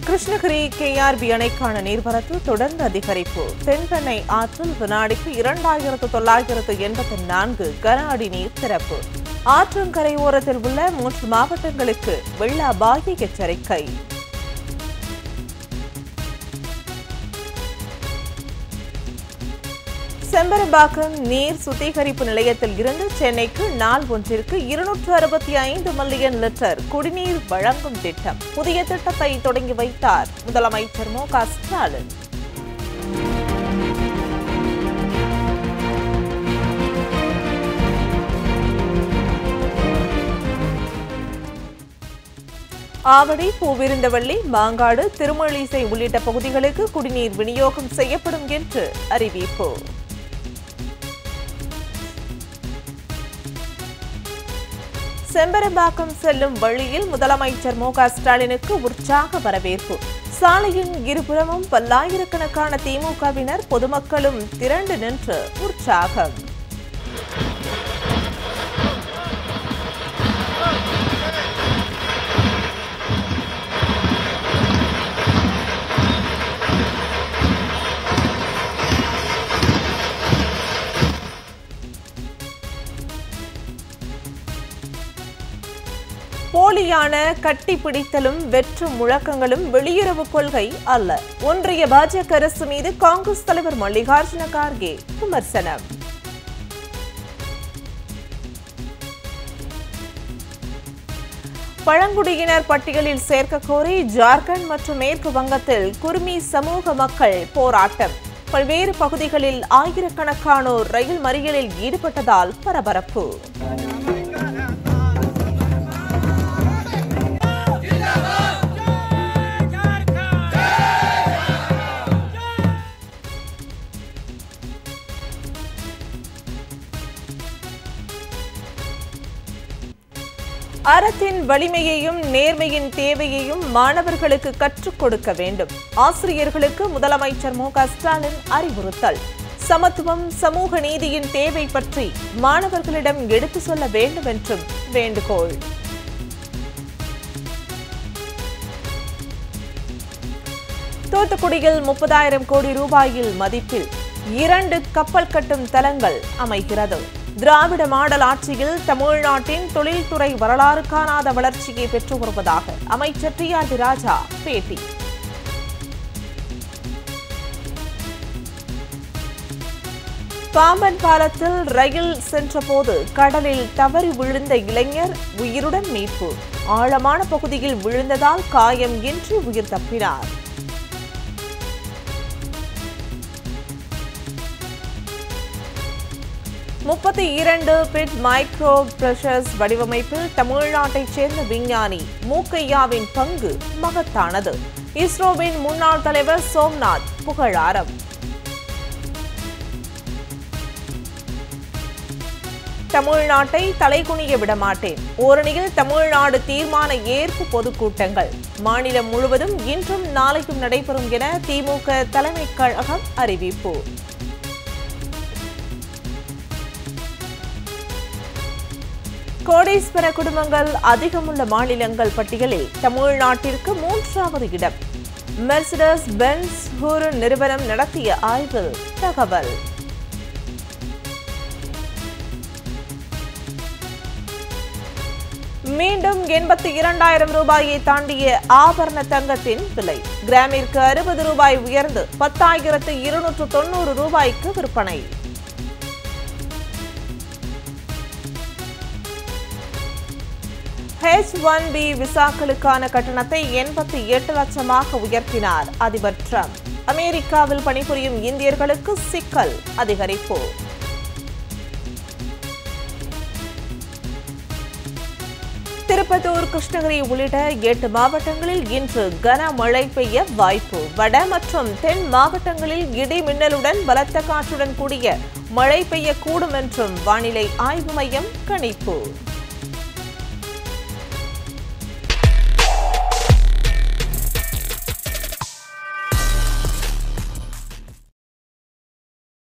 Krishnagiri KRP அணைக்கான நீர்வரத்து தொடர்ந்து அதிகரிப்பு. தென்பெண்ணை ஆற்றில் வினாடிக்கு 2984 கன அடி நீர் திறப்பு. ஆற்றங்கரையோரத்தில் உள்ள 3 மாவட்டங்களுக்கு வெள்ள அபாய எச்சரிக்கை. செம்பரம்பாக்கம் நீர் சுத்திகரிப்பு நிலையத்தில் இருந்து சென்னைக்கு நாள் ஒன்றிற்கு 265 மில்லியன் லிட்டர் குடிநீர் வழங்கும் திட்டம். புதிய திட்டத்தை தொடங்கி வைத்தார் முதலமைச்சர் மு.க. ஸ்டாலின். ஆவடி, பூவிருந்தவள்ளி, மாங்காடு, திருமழிசை உள்ளிட்ட பகுதிகளுக்கு குடிநீர் விநியோகம் செய்யப்படும் என்று அறிவிப்பு. செம்பரம்பாக்கம் செல்லும் வழியில் முதலமைச்சர் மு.க. ஸ்டாலினுக்கு உற்சாக வரவேற்பு. சாலையின் இருபுறமும் பல்லாயிரக்கணக்கான திமுகவினர், பொதுமக்களும் திரண்டு நின்று உற்சாகம். போலியான கட்டிப்பிடித்தலும் வெற்று முழக்கங்களும் வெளியுறவு கொள்கை அல்ல. ஒன்றிய பாஜக அரசு மீது காங்கிரஸ் தலைவர் மல்லிகார்ஜுன கார்கே விமர்சனம். பழங்குடியினர் பட்டியலில் சேர்க்க கோரி ஜார்க்கண்ட் மற்றும் மேற்கு வங்கத்தில் குர்மி சமூக மக்கள் போராட்டம். பல்வேறு பகுதிகளில் ஆயிரக்கணக்கானோர் ரயில் மறியலில் ஈடுபட்டதால் பரபரப்பு. அறத்தின் வலிமையையும் நேர்மையின் தேவையையும் மாணவர்களுக்கு கற்றுக் கொடுக்க வேண்டும். ஆசிரியர்களுக்கு முதலமைச்சர் மு.க. ஸ்டாலின் அறிவுறுத்தல். சமத்துவம், சமூக நீதியின் தேவை பற்றி மாணவர்களிடம் எடுத்து சொல்ல வேண்டும் என்றும் வேண்டுகோள். தூத்துக்குடியில் 30,000 கோடி ரூபாயில் மதிப்பில் 2 கப்பல் கட்டும் தளங்கள் அமைகிறது. திராவிட மாடல் ஆட்சியில் தமிழ்நாட்டின் தொழில்துறை வரலாறு காணாத வளர்ச்சியை பெற்று வருவதாக அமைச்சர் டி.ஆர்.பி. ராஜா பேட்டி. பாம்பன் பாலத்தில் ரயில் சென்றபோது கடலில் தவறி விழுந்த இளைஞர் உயிருடன் மீட்பு. ஆழமான பகுதியில் விழுந்ததால் காயம் இன்றி உயிர் தப்பினார். பிட் மைக்ரோ பிரஷர்ஸ் வடிவமைப்பில் தமிழ்நாட்டைச் சேர்ந்த விஞ்ஞானி மூக்கையாவின் பங்கு மகத்தானது. இஸ்ரோவின் முன்னாள் தலைவர் சோம்நாத் புகழாரம். தமிழ்நாட்டை தலைகுனிய விடமாட்டேன். ஓரணியில் தமிழ்நாடு தீர்மான ஏற்பு பொதுக்கூட்டங்கள். மாநிலம் முழுவதும் இன்றும் நாளையும் நடைபெறும் என திமுக தலைமைக் கழகம் அறிவிப்பு. கோடீஸ்வர குடும்பங்கள் அதிகமுள்ள மாநிலங்கள் பட்டியலில் தமிழ்நாட்டிற்கு 3வது இடம். மெர்சிடஸ் பென்ஸ் ஹூரன் நிறுவனம் நடத்திய ஆய்வில் தகவல். மீண்டும் 82,000 ரூபாயை தாண்டிய ஆபரண தங்கத்தின் விலை. கிராமிற்கு 60 ரூபாய் உயர்ந்து 10,290 ரூபாய்க்கு விற்பனை. H-1B விசாக்களுக்கான கட்டணத்தை 88 லட்சமாக உயர்த்தினார் அதிபர் டிரம்ப். அமெரிக்காவில் பணிபுரியும் இந்தியர்களுக்கு சிக்கல் அதிகரிப்பு. திருப்பத்தூர், கிருஷ்ணகிரி உள்ளிட்ட 8 மாவட்டங்களில் இன்று கனமழை பெய்ய வாய்ப்பு. வட மற்றும் தென் மாவட்டங்களில் இடி மின்னலுடன் பலத்த காற்றுடன் கூடிய மழை பெய்யக்கூடும் என்றும் வானிலை ஆய்வு மையம் கணிப்பு.